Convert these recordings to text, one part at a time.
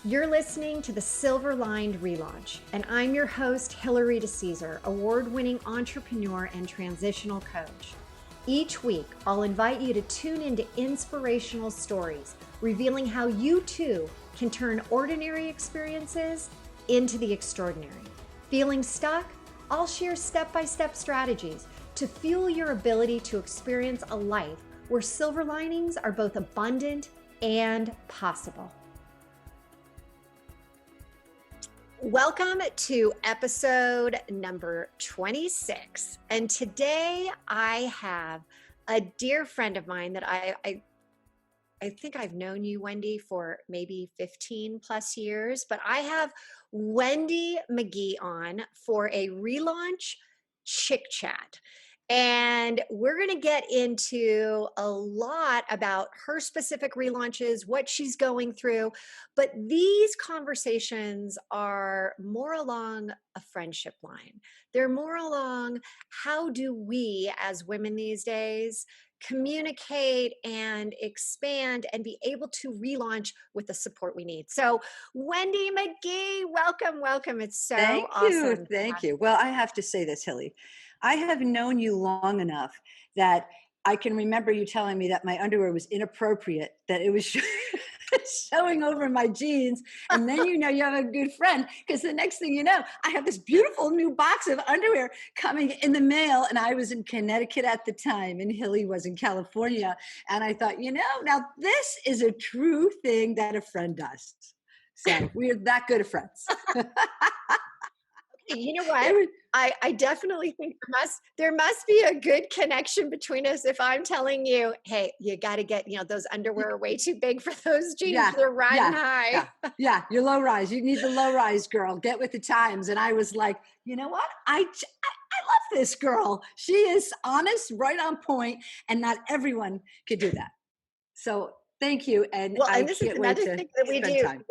You're listening to the Silver Lined Relaunch, and I'm your host, Hillary DeCesar, award-winning entrepreneur and transitional coach. Each week, I'll invite you to tune into inspirational stories, revealing how you too can turn ordinary experiences into the extraordinary. Feeling stuck? I'll share step-by-step strategies to fuel your ability to experience a life where silver linings are both abundant and possible. Welcome to episode number 26. And today I have a dear friend of mine that I think I've known you, Wendy, for maybe 15 plus years, but I have Wendy McGee on for a relaunch chick chat. And we're going to get into a lot about her specific relaunches, what she's going through. But these conversations are more along a friendship line. They're more along how do we as women these days communicate and expand and be able to relaunch with the support we need. So Wendy McGee, welcome. It's so awesome. Thank you. Well, I have to say this, Hilly. I have known you long enough that I can remember you telling me that my underwear was inappropriate, that it was showing over my jeans. And then you have a good friend, because the next thing you know, I have this beautiful new box of underwear coming in the mail. And I was in Connecticut at the time, and Hilly was in California. And I thought, now this is a true thing that a friend does. So we're that good of friends. You know what? I definitely think there must be a good connection between us if I'm telling you, hey, you got to get, those underwear are way too big for those jeans. Yeah, They're riding high. Yeah, you're low rise. You need the low rise, girl. Get with the times. And I was like, you know what? I love this girl. She is honest, right on point, and not everyone could do that. So thank you. And I this is can't wait another to thing that we spend do. time.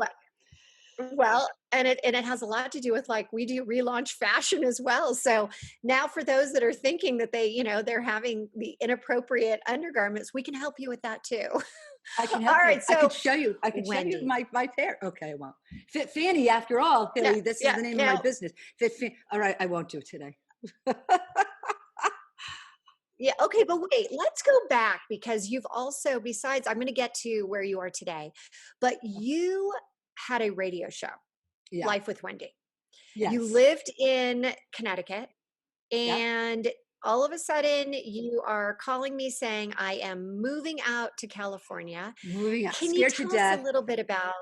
Well, and it has a lot to do with, like, we do relaunch fashion as well. So now for those that are thinking that they're having the inappropriate undergarments, we can help you with that too. I can All help you. right. So I could show you Wendy. my pair. Okay, well, Fit Fannie, after all, Yeah, Hilly, this is yeah. the name of Now, my business. All right, I won't do it today. yeah, okay, but wait, let's go back, because you've also, besides, I'm going to get to where you are today, but you had a radio show, Yeah. Life with Wendy. You Yes. lived in Connecticut, Yep. and all of a sudden you are calling me saying, I am moving out to California. Moving out, Can you scared to tell us a death. little bit about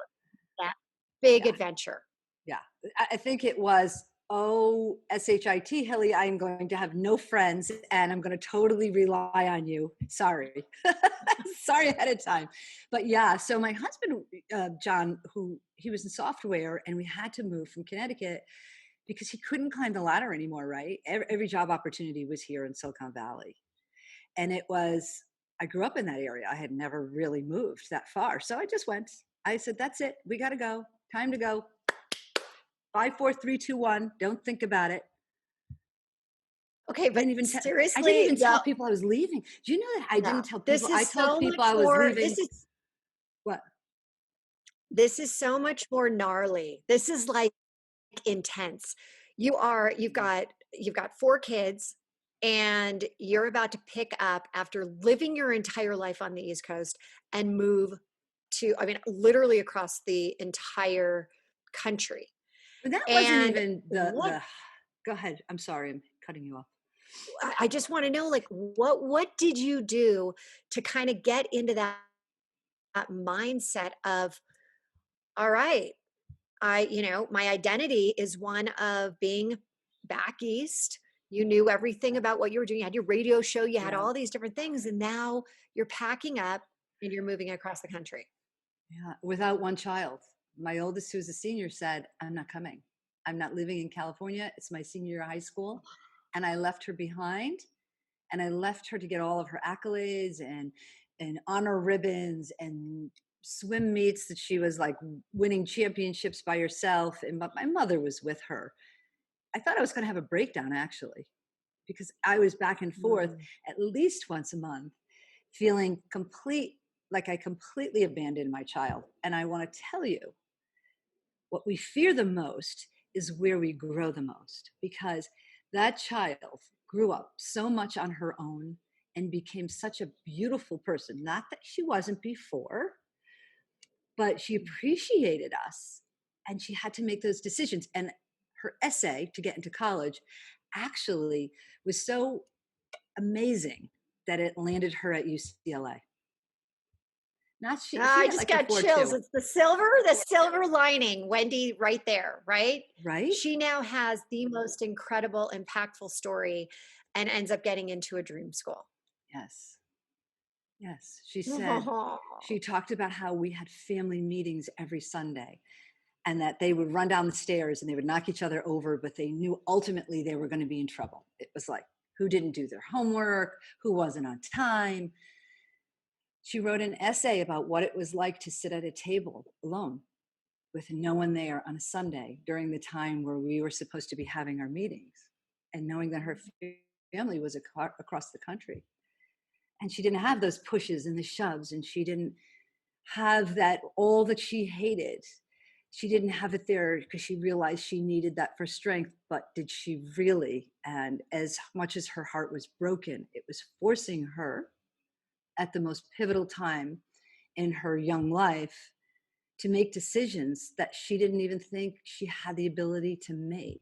that big Yeah. adventure? Yeah. I think it was, oh, SHIT, Hilly, I'm going to have no friends and I'm going to totally rely on you. Sorry. Sorry ahead of time. But yeah, so my husband, John, he was in software, and we had to move from Connecticut because he couldn't climb the ladder anymore, right? Every job opportunity was here in Silicon Valley. And I grew up in that area. I had never really moved that far. So I just went. I said, that's it. We got to go. Time to go. 5, 4, 3, 2, 1. Don't think about it. Okay, but I didn't seriously, even tell people I was leaving. Do you know that I no, didn't tell people? I told people I was leaving. What? this is so much more gnarly. This is like intense. You've got 4 kids, and you're about to pick up after living your entire life on the East Coast and move to, I mean, literally across the entire country. But that wasn't And even what the. Go ahead. I'm sorry. I'm cutting you off. I just want to know, like, what did you do to kind of get into that mindset of, all right, my identity is one of being back east. You knew everything about what you were doing. You had your radio show, you had Yeah. all these different things, and now you're packing up and you're moving across the country. Yeah. Without one child. My oldest, who's a senior, said, I'm not coming. I'm not living in California. It's my senior year of high school. And I left her behind, and I left her to get all of her accolades and honor ribbons and swim meets that she was like winning championships by herself. And but my mother was with her. I thought I was going to have a breakdown, actually, because I was back and forth Mm. at least once a month, feeling like I completely abandoned my child. And I want to tell you What we fear the most is where we grow the most, because that child grew up so much on her own and became such a beautiful person. Not that she wasn't before, but she appreciated us and she had to make those decisions. And her essay to get into college actually was so amazing that it landed her at UCLA. Not she I got just like a got 4 chills. 2, It's the silver lining, Wendy, right there, right? right? She now has the most incredible, impactful story and ends up getting into a dream school. Yes. Yes. She said, she talked about how we had family meetings every Sunday and that they would run down the stairs and they would knock each other over, but they knew ultimately they were going to be in trouble. It was like, who didn't do their homework, who wasn't on time. She wrote an essay about what it was like to sit at a table alone with no one there on a Sunday during the time where we were supposed to be having our meetings, and knowing that her family was across the country. And she didn't have those pushes and the shoves, and she didn't have that all that she hated. She didn't have it there because she realized she needed that for strength. But did she really? And as much as her heart was broken, it was forcing her at the most pivotal time in her young life to make decisions that she didn't even think she had the ability to make.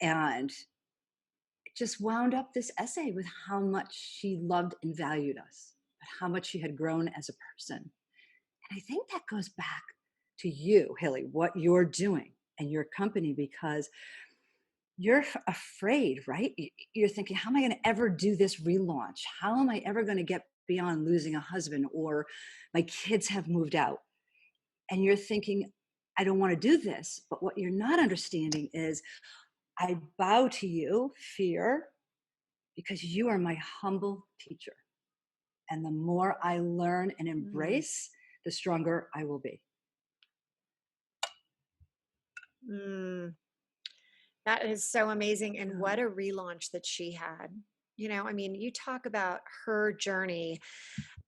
And it just wound up this essay with how much she loved and valued us, how much she had grown as a person. And I think that goes back to you, Hilly, what you're doing and your company, because you're afraid, right? You're thinking, how am I going to ever do this relaunch? How am I ever going to get beyond losing a husband, or my kids have moved out? And you're thinking, I don't want to do this. But what you're not understanding is I bow to you, fear, because you are my humble teacher. And the more I learn and Mm, embrace, the stronger I will be. mm. That is so amazing. And Yeah. what a relaunch that she had. I mean, you talk about her journey,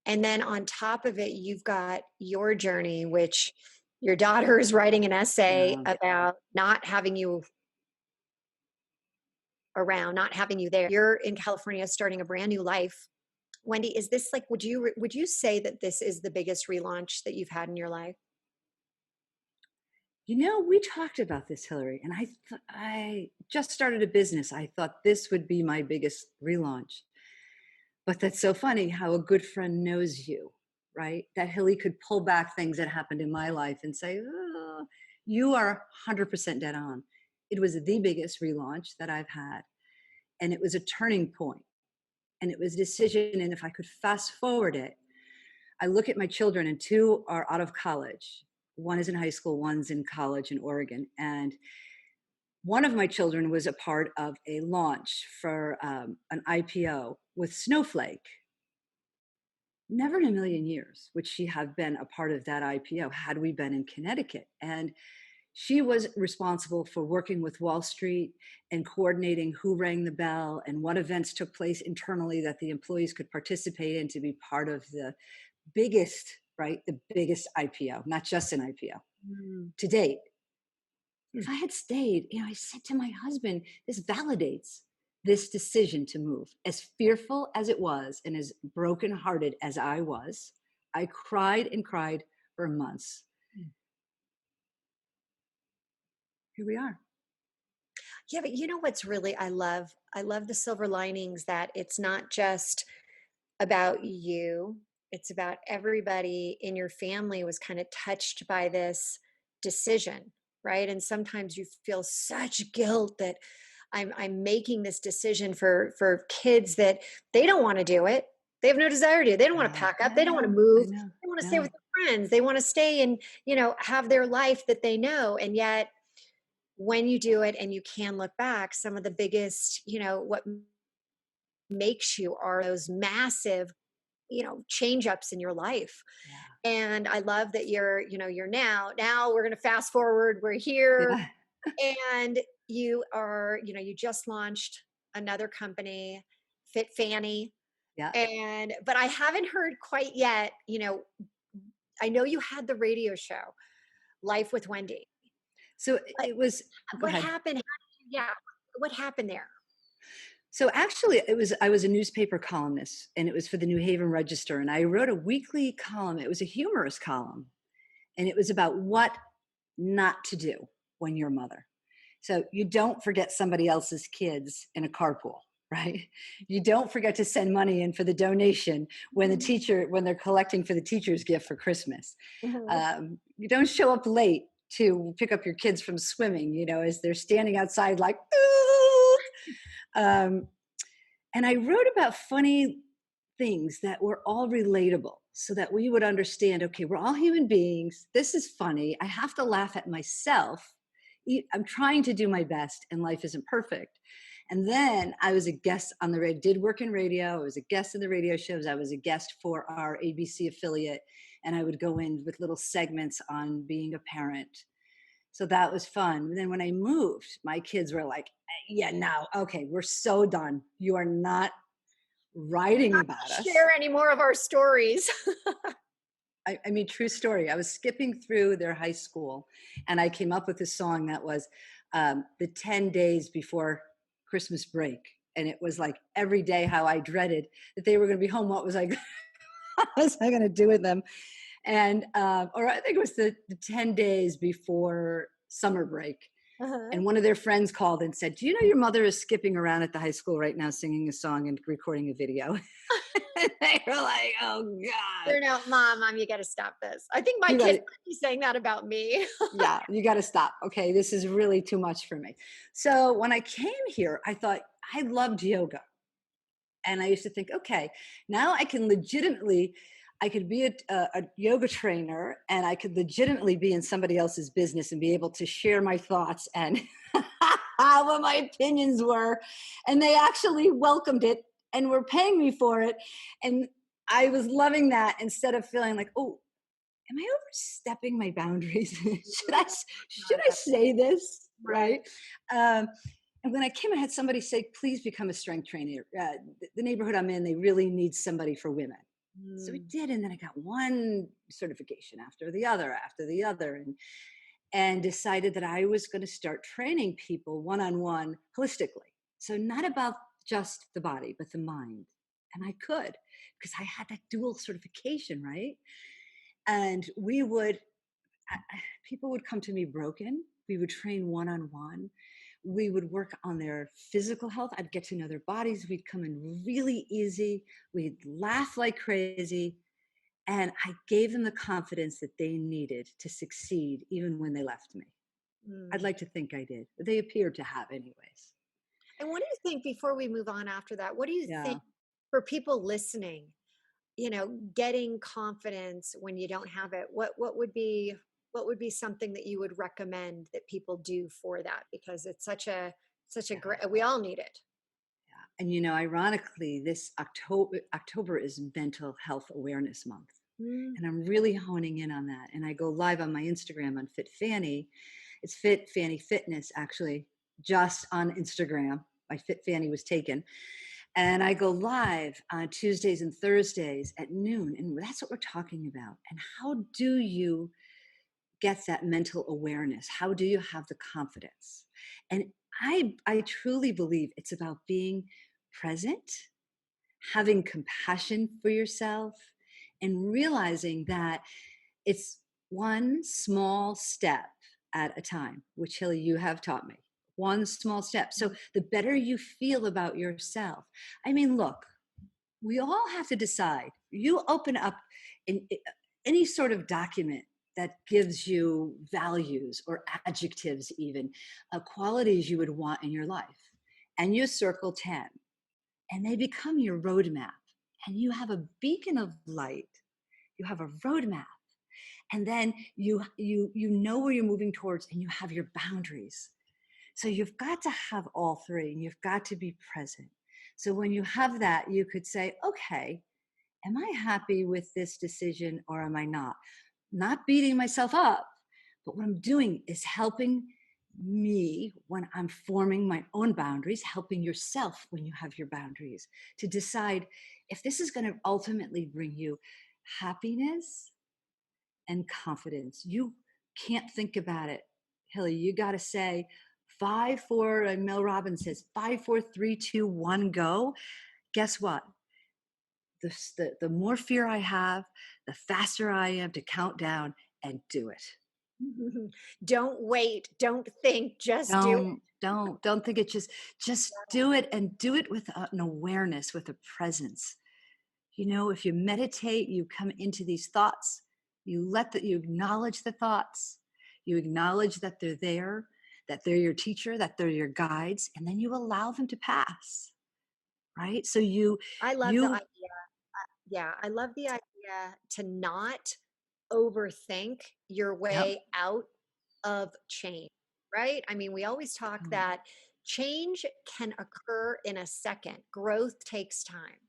and then on top of it, you've got your journey, which your daughter is writing an essay Yeah. about not having you around, not having you there. You're in California starting a brand new life. Wendy, is this like, would you say that this is the biggest relaunch that you've had in your life? We talked about this, Hillary, and I just started a business. I thought this would be my biggest relaunch. But that's so funny how a good friend knows you, right? That Hilly could pull back things that happened in my life and say, oh, you are 100% dead on. It was the biggest relaunch that I've had. And it was a turning point, and it was a decision. And if I could fast forward it, I look at my children, and 2 are out of college. One is in high school, one's in college in Oregon. And one of my children was a part of a launch for an IPO with Snowflake. Never in a million years would she have been a part of that IPO had we been in Connecticut. And she was responsible for working with Wall Street and coordinating who rang the bell and what events took place internally that the employees could participate in to be part of the biggest, right? The biggest IPO, not just an IPO Mm. to date. If I had stayed, I said to my husband, this validates this decision to move. As fearful as it was and as brokenhearted as I was, I cried and cried for months. Here we are. Yeah, but you know what's really I love the silver linings, that it's not just about you. It's about everybody in your family was kind of touched by this decision, right? And sometimes you feel such guilt that I'm making this decision for kids that they don't want to do it. They have no desire to do it. They don't want to Yeah, pack up. I They don't want to know. I move. know. They want to stay with No. their friends. They want to stay and, have their life that they know. And yet when you do it and you can look back, some of the biggest, what makes you are those massive, change ups in your life. Yeah. And I love that you're now we're going to fast forward. We're here, Yeah. and you just launched another company, Fit Fannie. Yeah. But I haven't heard quite yet, I know you had the radio show, Life with Wendy. So But it was, go what ahead. happened? Yeah, what happened there? So actually, I was a newspaper columnist, and it was for the New Haven Register, and I wrote a weekly column. It was a humorous column, and it was about what not to do when you're a mother. So you don't forget somebody else's kids in a carpool, right? You don't forget to send money in for the donation when they're collecting for the teacher's gift for Christmas. Mhm. You don't show up late to pick up your kids from swimming, as they're standing outside like, ooh. Um, and I wrote about funny things that were all relatable so that we would understand, okay, we're all human beings. This is funny. I have to laugh at myself. I'm trying to do my best, and life isn't perfect. And then I was a guest on the radio, did work in radio. I was a guest in the radio shows. I was a guest for our ABC affiliate, and I would go in with little segments on being a parent. So that was fun. And then when I moved, my kids were like, yeah, no, okay, we're so done. You are not writing about us. Share any more of our stories. I mean, true story. I was skipping through their high school, and I came up with a song that was the 10 days before Christmas break. And it was like every day how I dreaded that they were going to be home. What was I, what was I going to do with them? And, or I think it was the 10 days before summer break. Uh-huh. And one of their friends called and said, do you know your mother is skipping around at the high school right now, singing a song and recording a video? And they were like, oh God. They're now, mom, you got to stop this. I think my You kids got might be saying that about me. yeah, you got to stop. Okay, this is really too much for me. So when I came here, I thought I loved yoga. And I used to think, okay, now I could be a yoga trainer, and I could legitimately be in somebody else's business and be able to share my thoughts and what my opinions were. And they actually welcomed it and were paying me for it. And I was loving that instead of feeling like, oh, am I overstepping my boundaries? Should I say this? Right. Right. And when I came, I had somebody say, please become a strength trainer. The neighborhood I'm in, they really need somebody for women. So we Mm. did. And then I got one certification after the other, and decided that I was going to start training people one-on-one holistically. So not about just the body, but the mind. And I could, because I had that dual certification, right? And people would come to me broken. We would train one-on-one. We would work on their physical health. I'd get to know their bodies. We'd come in really easy. We'd laugh like crazy. And I gave them the confidence that they needed to succeed even when they left me. I'd Mm. like to think I did. They appeared to have anyways. And what do you think, before we move on after that, what do you think Yeah. for people listening, getting confidence when you don't have it? What would be something that you would recommend that people do for that? Because it's such a Yeah. great, we all need it. And ironically, this October is Mental Health Awareness Month. Mm. And I'm really honing in on that. And I go live on my Instagram on Fit Fannie. It's Fit Fannie Fitness, actually, just on Instagram. My Fit Fannie was taken. And I go live on Tuesdays and Thursdays at noon. And that's what we're talking about. And how do you get that mental awareness? How do you have the confidence? And I truly believe it's about being present, having compassion for yourself, and realizing that it's one small step at a time, which Hilly, you have taught me. One small step. So the better you feel about yourself. I mean, look, we all have to decide. You open up in any sort of document that gives you values or adjectives, even qualities you would want in your life, and you circle 10, and they become your roadmap. And you have a beacon of light. You have a roadmap, and then you know where you're moving towards, and you have your boundaries. So you've got to have all three, and you've got to be present. So when you have that, you could say, okay, am I happy with this decision or am I not? Not beating myself up, but what I'm doing is helping me when I'm forming my own boundaries, helping yourself when you have your boundaries to decide if this is going to ultimately bring you happiness and confidence. You can't think about it, Hilly, you got to say 5, 4, and Mel Robbins says 5, 4, 3, 2, 1, go. Guess what? The more fear I have, the faster I am to count down and do it. Don't wait. Don't think. Just do it. Don't think it, just do it, and do it with an awareness, with a presence. If you meditate, you come into these thoughts, you acknowledge the thoughts, you acknowledge that they're there, that they're your teacher, that they're your guides, and then you allow them to pass. Right? So I love the you idea. Yeah, I love the idea to not overthink your Yep. way out of change, right? I mean, we always talk Mm, that change can occur in a second. Growth takes time.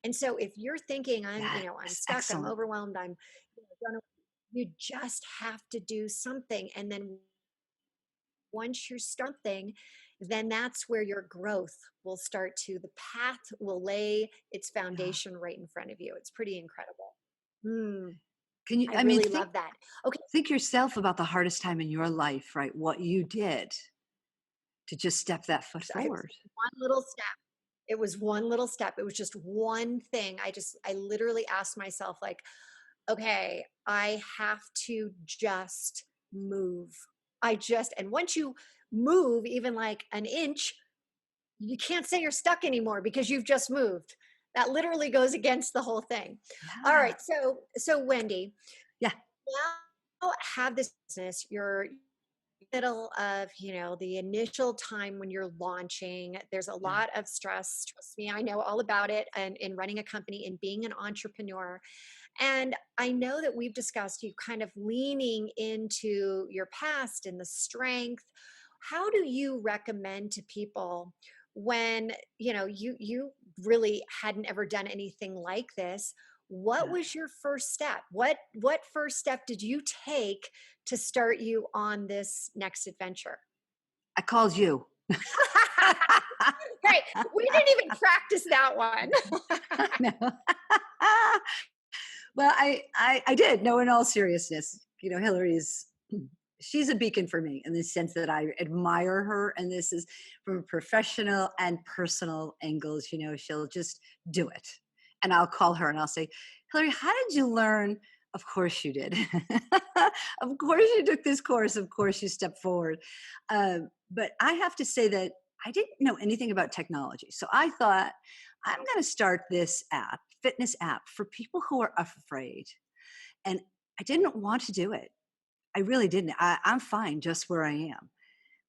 And so if you're thinking I'm yes, stuck, I'm excellent. overwhelmed, don't know, you just have to do something. And then once you're something, then that's where your growth will start the path will lay its Yeah. foundation right in front of you. It's pretty incredible. Mm, Can you I I mean, really think love that. Okay. think yourself about the hardest time in your life, right? What you did to just step that foot So it was forward. one little step. It was one little step. It was just one thing. I literally asked myself, like, okay, I have to just move. And once you move even like an inch, you can't say you're stuck anymore because you've just moved. That literally goes against the whole thing. All Yeah. right. So Wendy, Yeah. now have this business. You're middle of the initial time when you're launching. There's a Yeah. lot of stress. Trust me, I know all about it. And in running a company and being an entrepreneur, and I know that we've discussed you kind of leaning into your past and the strength. How do you recommend to people when you really hadn't ever done anything like this? What Yeah. was your first step? What first step did you take to start you on this next adventure? I called you. Great. We didn't even practice that one. No. Well, I did. No, in all seriousness, Hillary is she's a beacon for me in the sense that I admire her, and this is from professional and personal angles. She'll just do it, and I'll call her and I'll say, Hillary, how did you learn? Of course you did. Of course you took this course. Of course you stepped forward. But I have to say that I didn't know anything about technology, so I thought I'm going to start this fitness app for people who are afraid. And I didn't want to do it. I really didn't. I'm fine just where I am.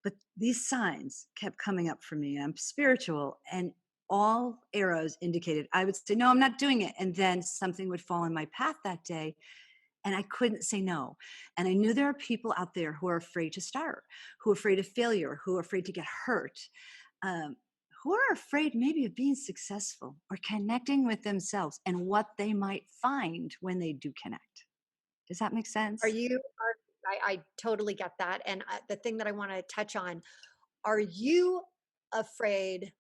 But these signs kept coming up for me. I'm spiritual, and all arrows indicated I would say, no, I'm not doing it. And then something would fall in my path that day, and I couldn't say no. And I knew there are people out there who are afraid to start, who are afraid of failure, who are afraid to get hurt, um, who are afraid maybe of being successful or connecting with themselves and what they might find when they do connect. Does that make Are sense? you I totally get that. And the thing that I want to touch on, are you afraid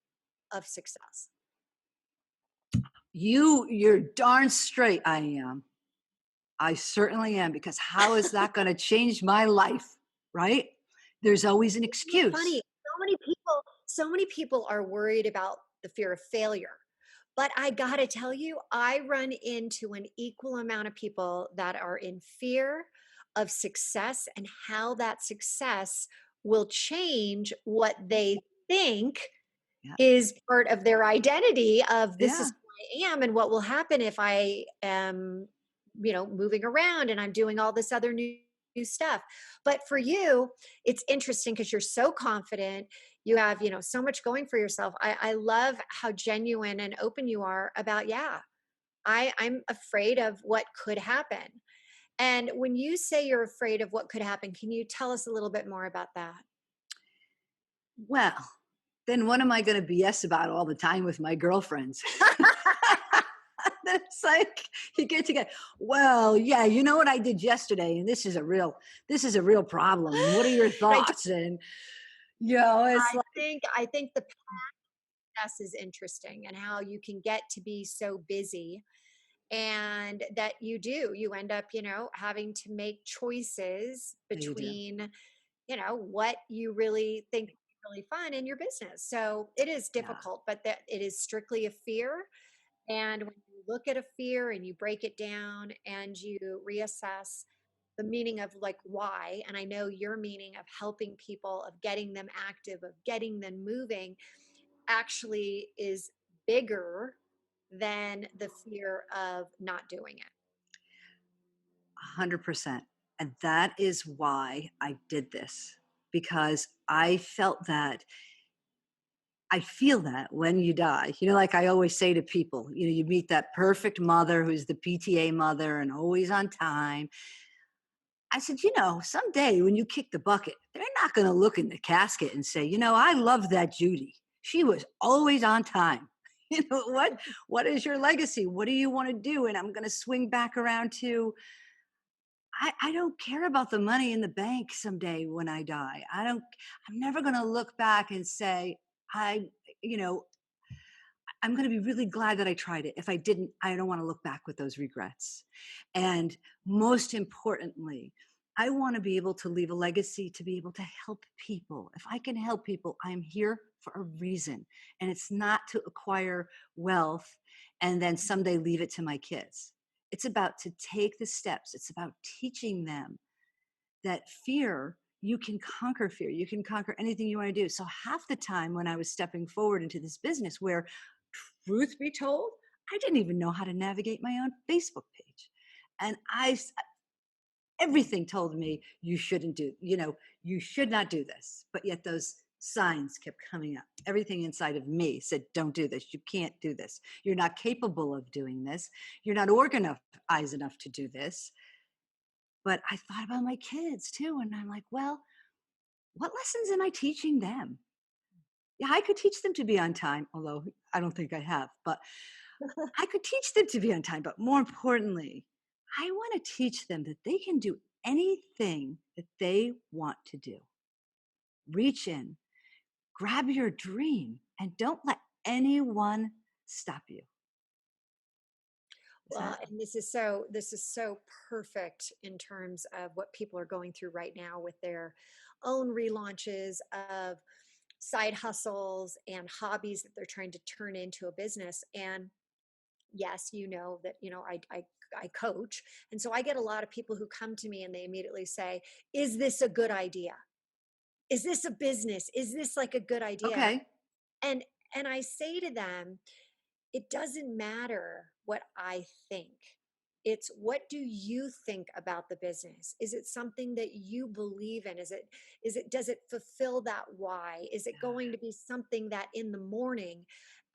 of success? You're darn straight I am. I certainly am, because how is that going to change my life? Right? There's always an Isn't it funny? excuse. So many people are worried about the fear of failure. But I got to tell you, I run into an equal amount of people that are in fear of success and how that success will change what they think Yeah. is part of their identity of this is Yeah. who I am and what will happen if I am, moving around and I'm doing all this other new stuff. But for you, it's interesting because you're so confident. You have, so much going for yourself. I love how genuine and open you are about, yeah, I'm afraid of what could happen. And when you say you're afraid of what could happen, can you tell us a little bit more about that? Well, then what am I going to BS about all the time with my girlfriends? It's like you get together. Well, yeah, you know what I did yesterday, and this is a real problem. And what are your And thoughts? And it's like, I think the process is interesting and how you can get to be so busy and that you end up having to make choices yeah, you do. between what you really think is really fun in your business. So it is Yeah. difficult, but that it is strictly a fear. And when you look at a fear and you break it down and you reassess the meaning of like why, and I know your meaning of helping people, of getting them active, of getting them moving, actually is bigger than the fear of not doing it. 100%. And that is why I did this, because I felt that I feel that when you die, like I always say to people, you meet that perfect mother who's the PTA mother and always on time. I said, someday when you kick the bucket, they're not going to look in the casket and say, I love that Judy. She was always on time. What is your legacy? What do you want to do? And I'm going to swing back around to, I don't care about the money in the bank someday when I die. I'm never going to look back and say, I, you know, I'm going to be really glad that I tried it. If I didn't, I don't want to look back with those regrets. And most importantly, I want to be able to leave a legacy to be able to help people. If I can help people, I'm here for a reason. And it's not to acquire wealth and then someday leave it to my kids. It's about to take the steps. It's about teaching them that fear, you can conquer fear. You can conquer anything you want to do. So half the time when I was stepping forward into this business where, truth be told, I didn't even know how to navigate my own Facebook page. And everything told me you shouldn't do, you should not do this. But yet those signs kept coming up. Everything inside of me said, don't do this. You can't do this. You're not capable of doing this. You're not organized enough to do this. But I thought about my kids too. And I'm like, well, what lessons am I teaching them? Yeah, I could teach them to be on time, although I don't think I have, but I could teach them to be on time. But more importantly, I want to teach them that they can do anything that they want to do. Reach in, grab your dream, and don't let anyone stop you. Is Well, that and this is so perfect in terms of what people are going through right now with their own relaunches of side hustles and hobbies that they're trying to turn into a business. And yes, you know that, I coach. And so I get a lot of people who come to me and they immediately say, is this a good idea? Is this a business? Is this like a good idea? okay? And and I say to them, it doesn't matter what I think. It's what do you think about the business? Is it something that you believe in? Does it fulfill that why? Is it going to be something that in the morning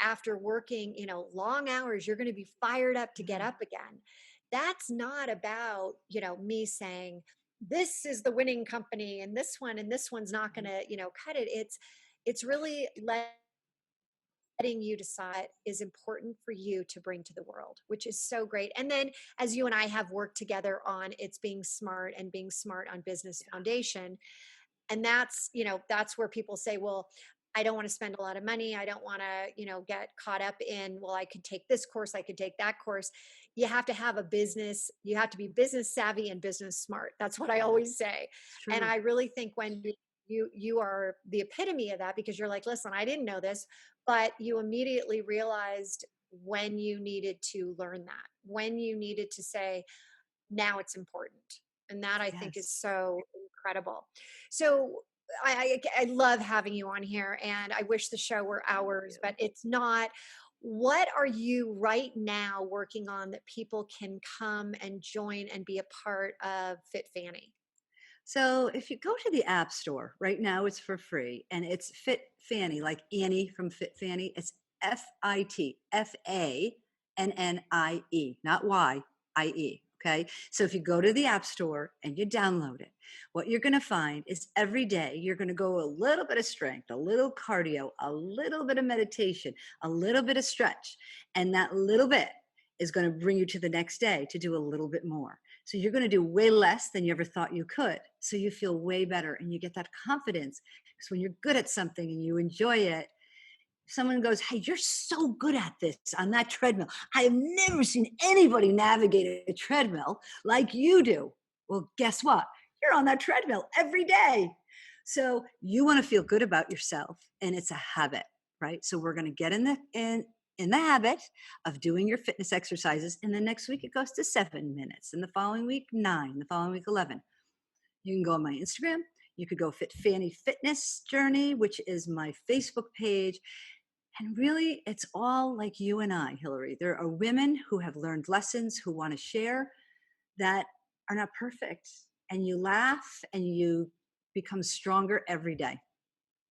after working, long hours, you're going to be fired up to get Yeah. up again? That's not about, me saying this is the winning company and this one's not going to, cut it. It's really letting you decide is important for you to bring to the world, which is so great. And then as you and I have worked together on it's being smart and being smart on business foundation, and that's where people say, well, I don't want to spend a lot of money. I don't want to, get caught up in, well, I could take this course, I could take that course. You have to have a business, you have to be business savvy and business smart. That's what I Yeah, always say. it's And true. I really think when you are the epitome of that, because you're like, listen, I didn't know this, but you immediately realized when you needed to learn that, when you needed to say, now it's important. And that I think is Yes. so incredible. So I love having you on here, and I wish the show were Thank hours, but you. it's not. What are you right now working on that people can come and join and be a part of Fit Fannie? So if you go to the App Store right now, it's for free, and it's Fit Fannie, like Annie from Fit Fannie. It's FITFANNIE, not YIE. Okay. So if you go to the App Store and you download it, what you're going to find is every day you're going to go a little bit of strength, a little cardio, a little bit of meditation, a little bit of stretch. And that little bit is going to bring you to the next day to do a little bit more. So you're going to do way less than you ever thought you could. So you feel way better and you get that confidence. Because when you're good at something and you enjoy it, someone goes, hey, you're so good at this on that treadmill. I have never seen anybody navigate a treadmill like you do. Well, guess what? You're on that treadmill every day. So you want to feel good about yourself, and it's a habit, right? So we're going to get in the habit of doing your fitness exercises, and then next week it goes to 7 minutes, and the following week 9, the following week 11. You can go on my Instagram. You could go Fit Fannie Fitness Journey, which is my Facebook page. And really, it's all like you and I, Hillary. There are women who have learned lessons, who want to share, that are not perfect. And you laugh and you become stronger every day.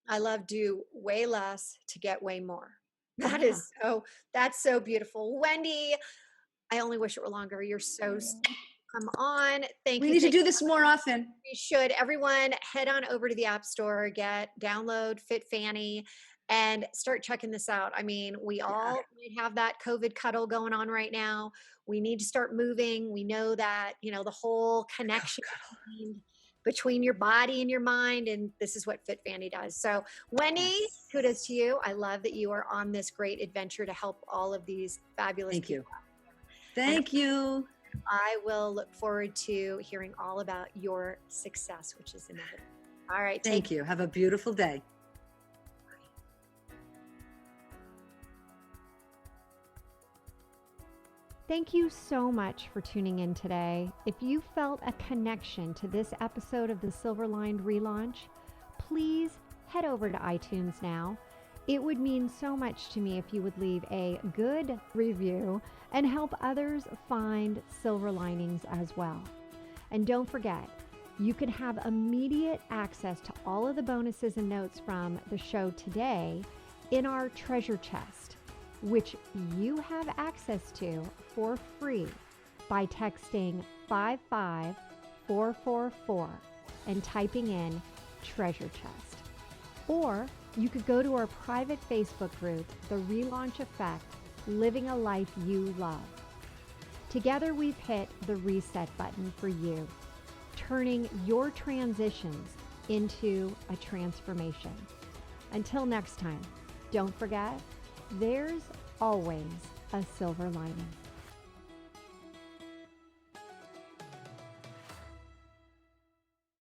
I love do way less to get way more. That Yeah. is that's so beautiful. Wendy, I only wish it were longer. You're so come on. Thank We you. need to Thank do you. this more often. We should. Everyone head on over to the App Store, download Fit Fannie and start checking this out. I mean, we all might have that COVID cuddle going on right now. We need to start moving. We know that, the whole connection between your body and your mind. And this is what Fit Fannie does. So, Wendy, Yes. kudos to you. I love that you are on this great adventure to help all of these fabulous Thank people. you. Thank you. I will look forward to hearing all about your success, which is inevitable. All right. Thank you. Have a beautiful day. Thank you so much for tuning in today. If you felt a connection to this episode of the Silverlined relaunch, please head over to iTunes now. It would mean so much to me if you would leave a good review and help others find silver linings as well. And don't forget, you can have immediate access to all of the bonuses and notes from the show today in our treasure chest, which you have access to for free by texting 55444 and typing in treasure chest. Or you could go to our private Facebook group, The Relaunch Effect, Living a Life You Love. Together we've hit the reset button for you, turning your transitions into a transformation. Until next time, don't forget, there's always a silver lining.